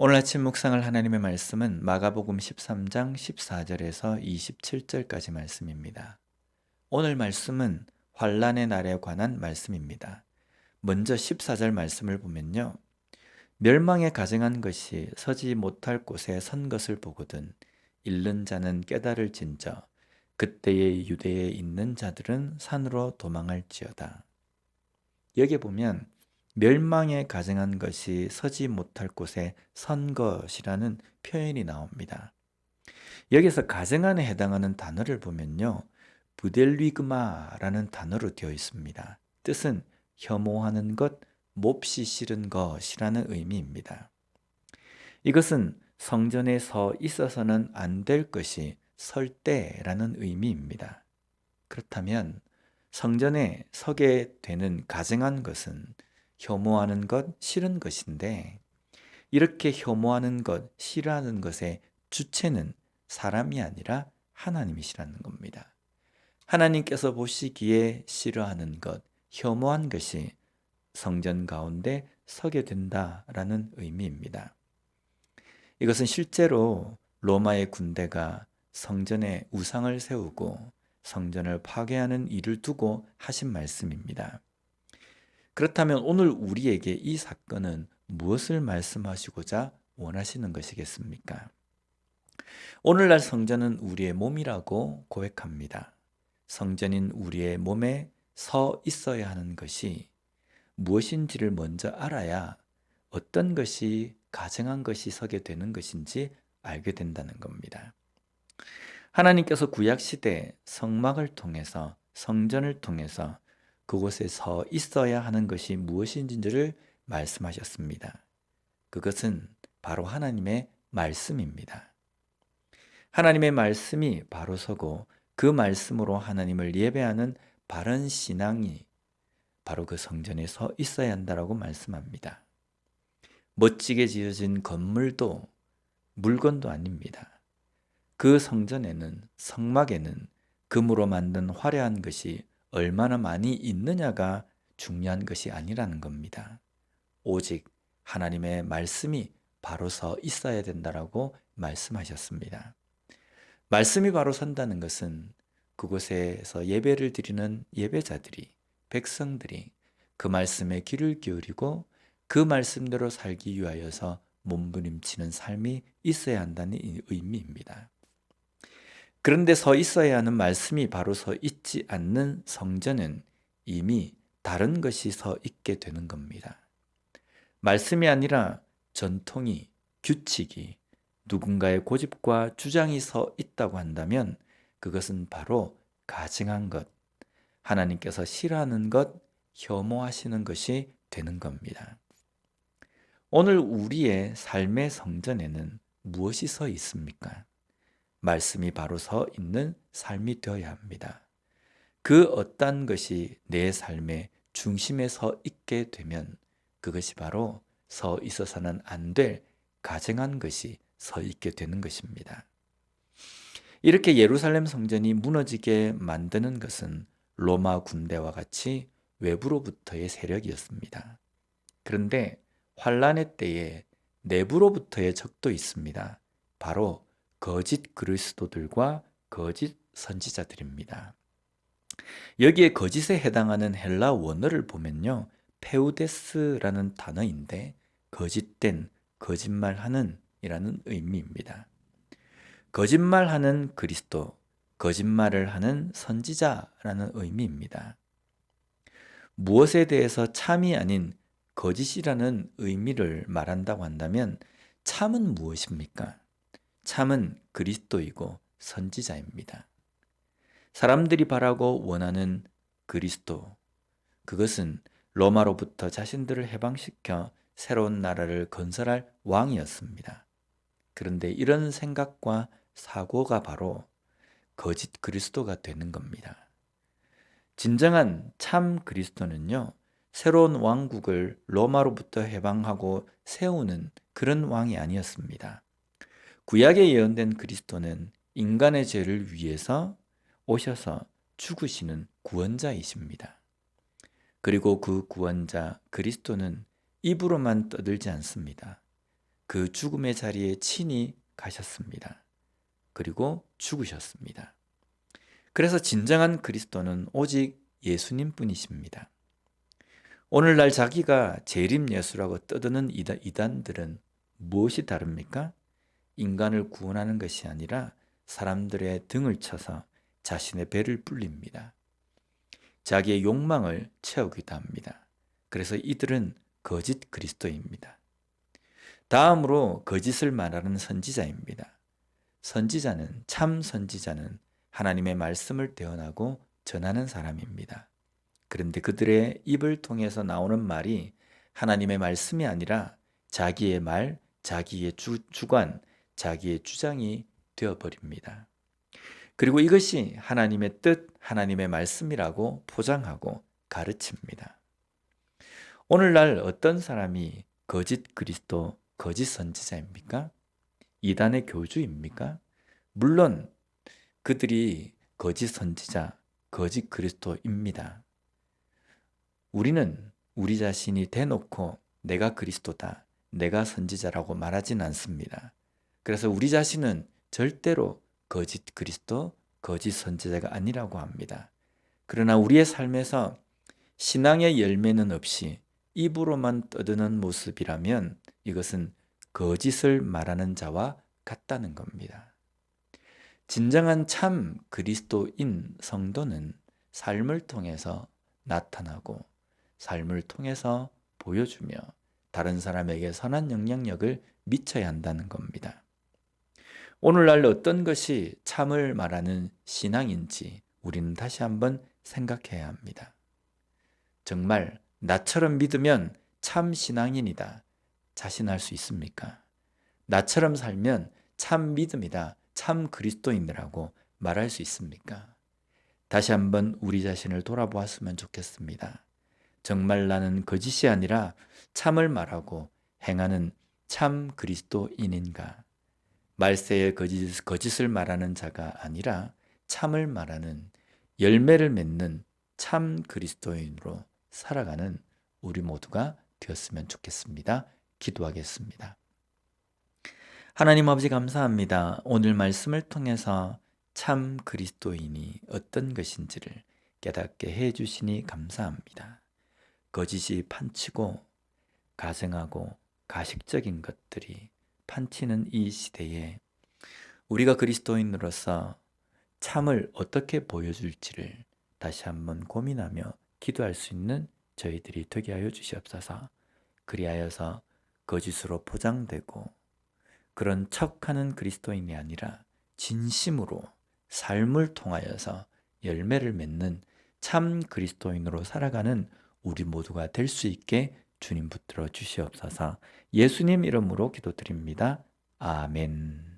오늘 아침 묵상할 하나님의 말씀은 마가복음 13장 14절에서 27절까지 말씀입니다. 오늘 말씀은 환난의 날에 관한 말씀입니다. 먼저 14절 말씀을 보면요. 멸망에 가증한 것이 서지 못할 곳에 선 것을 보거든 잃는 자는 깨달을진저 그때의 유대에 있는 자들은 산으로 도망할지어다. 여기 보면 멸망에 가증한 것이 서지 못할 곳에 선 것이라는 표현이 나옵니다. 여기서 가증한에 해당하는 단어를 보면요. 부델리그마라는 단어로 되어 있습니다. 뜻은 혐오하는 것, 몹시 싫은 것이라는 의미입니다. 이것은 성전에 서 있어서는 안 될 것이 설 때라는 의미입니다. 그렇다면 성전에 서게 되는 가증한 것은 혐오하는 것, 싫은 것인데 이렇게 혐오하는 것, 싫어하는 것의 주체는 사람이 아니라 하나님이시라는 겁니다. 하나님께서 보시기에 싫어하는 것, 혐오한 것이 성전 가운데 서게 된다라는 의미입니다. 이것은 실제로 로마의 군대가 성전에 우상을 세우고 성전을 파괴하는 일을 두고 하신 말씀입니다. 그렇다면 오늘 우리에게 이 사건은 무엇을 말씀하시고자 원하시는 것이겠습니까? 오늘날 성전은 우리의 몸이라고 고백합니다. 성전인 우리의 몸에 서 있어야 하는 것이 무엇인지를 먼저 알아야 어떤 것이 가증한 것이 서게 되는 것인지 알게 된다는 겁니다. 하나님께서 구약시대 성막을 통해서 성전을 통해서 그곳에 서 있어야 하는 것이 무엇인지를 말씀하셨습니다. 그것은 바로 하나님의 말씀입니다. 하나님의 말씀이 바로 서고 그 말씀으로 하나님을 예배하는 바른 신앙이 바로 그 성전에 서 있어야 한다고 말씀합니다. 멋지게 지어진 건물도 물건도 아닙니다. 그 성전에는, 성막에는 금으로 만든 화려한 것이 얼마나 많이 있느냐가 중요한 것이 아니라는 겁니다. 오직 하나님의 말씀이 바로 서 있어야 된다라고 말씀하셨습니다. 말씀이 바로 선다는 것은 그곳에서 예배를 드리는 예배자들이, 백성들이 그 말씀에 귀를 기울이고 그 말씀대로 살기 위하여서 몸부림치는 삶이 있어야 한다는 의미입니다. 그런데 서 있어야 하는 말씀이 바로 서 있지 않는 성전은 이미 다른 것이 서 있게 되는 겁니다. 말씀이 아니라 전통이, 규칙이, 누군가의 고집과 주장이 서 있다고 한다면 그것은 바로 가증한 것, 하나님께서 싫어하는 것, 혐오하시는 것이 되는 겁니다. 오늘 우리의 삶의 성전에는 무엇이 서 있습니까? 말씀이 바로 서 있는 삶이 되어야 합니다. 그 어떤 것이 내 삶의 중심에 서 있게 되면 그것이 바로 서 있어서는 안 될 가증한 것이 서 있게 되는 것입니다. 이렇게 예루살렘 성전이 무너지게 만드는 것은 로마 군대와 같이 외부로부터의 세력이었습니다. 그런데 환란의 때에 내부로부터의 적도 있습니다. 바로 거짓 그리스도들과 거짓 선지자들입니다. 여기에 거짓에 해당하는 헬라 원어를 보면요. 페우데스라는 단어인데 거짓된, 거짓말하는 이라는 의미입니다. 거짓말하는 그리스도, 거짓말을 하는 선지자라는 의미입니다. 무엇에 대해서 참이 아닌 거짓이라는 의미를 말한다고 한다면 참은 무엇입니까? 참은 그리스도이고 선지자입니다. 사람들이 바라고 원하는 그리스도, 그것은 로마로부터 자신들을 해방시켜 새로운 나라를 건설할 왕이었습니다. 그런데 이런 생각과 사고가 바로 거짓 그리스도가 되는 겁니다. 진정한 참 그리스도는요, 새로운 왕국을 로마로부터 해방하고 세우는 그런 왕이 아니었습니다. 구약에 예언된 그리스도는 인간의 죄를 위해서 오셔서 죽으시는 구원자이십니다. 그리고 그 구원자 그리스도는 입으로만 떠들지 않습니다. 그 죽음의 자리에 친히 가셨습니다. 그리고 죽으셨습니다. 그래서 진정한 그리스도는 오직 예수님뿐이십니다. 오늘날 자기가 재림 예수라고 떠드는 이단들은 무엇이 다릅니까? 인간을 구원하는 것이 아니라 사람들의 등을 쳐서 자신의 배를 불립니다. 자기의 욕망을 채우기도 합니다. 그래서 이들은 거짓 그리스도입니다. 다음으로 거짓을 말하는 선지자입니다. 참 선지자는 하나님의 말씀을 대언하고 전하는 사람입니다. 그런데 그들의 입을 통해서 나오는 말이 하나님의 말씀이 아니라 자기의 말, 자기의 주관, 자기의 주장이 되어버립니다. 그리고 이것이 하나님의 뜻, 하나님의 말씀이라고 포장하고 가르칩니다. 오늘날 어떤 사람이 거짓 그리스도, 거짓 선지자입니까? 이단의 교주입니까? 물론 그들이 거짓 선지자, 거짓 그리스도입니다. 우리는 우리 자신이 대놓고 내가 그리스도다, 내가 선지자라고 말하진 않습니다. 그래서 우리 자신은 절대로 거짓 그리스도, 거짓 선지자가 아니라고 합니다. 그러나 우리의 삶에서 신앙의 열매는 없이 입으로만 떠드는 모습이라면 이것은 거짓을 말하는 자와 같다는 겁니다. 진정한 참 그리스도인 성도는 삶을 통해서 나타나고 삶을 통해서 보여주며 다른 사람에게 선한 영향력을 미쳐야 한다는 겁니다. 오늘날 어떤 것이 참을 말하는 신앙인지 우리는 다시 한번 생각해야 합니다. 정말 나처럼 믿으면 참 신앙인이다 자신할 수 있습니까? 나처럼 살면 참 믿음이다, 참 그리스도인이라고 말할 수 있습니까? 다시 한번 우리 자신을 돌아보았으면 좋겠습니다. 정말 나는 거짓이 아니라 참을 말하고 행하는 참 그리스도인인가? 말세의 거짓을 말하는 자가 아니라 참을 말하는 열매를 맺는 참 그리스도인으로 살아가는 우리 모두가 되었으면 좋겠습니다. 기도하겠습니다. 하나님 아버지 감사합니다. 오늘 말씀을 통해서 참 그리스도인이 어떤 것인지를 깨닫게 해주시니 감사합니다. 거짓이 판치고 가증하고 가식적인 것들이 판치는 이 시대에 우리가 그리스도인으로서 참을 어떻게 보여줄지를 다시 한번 고민하며 기도할 수 있는 저희들이 되게 하여 주시옵소서. 그리하여서 거짓으로 포장되고 그런 척하는 그리스도인이 아니라 진심으로 삶을 통하여서 열매를 맺는 참 그리스도인으로 살아가는 우리 모두가 될 수 있게 주님 붙들어 주시옵소서. 예수님 이름으로 기도드립니다. 아멘.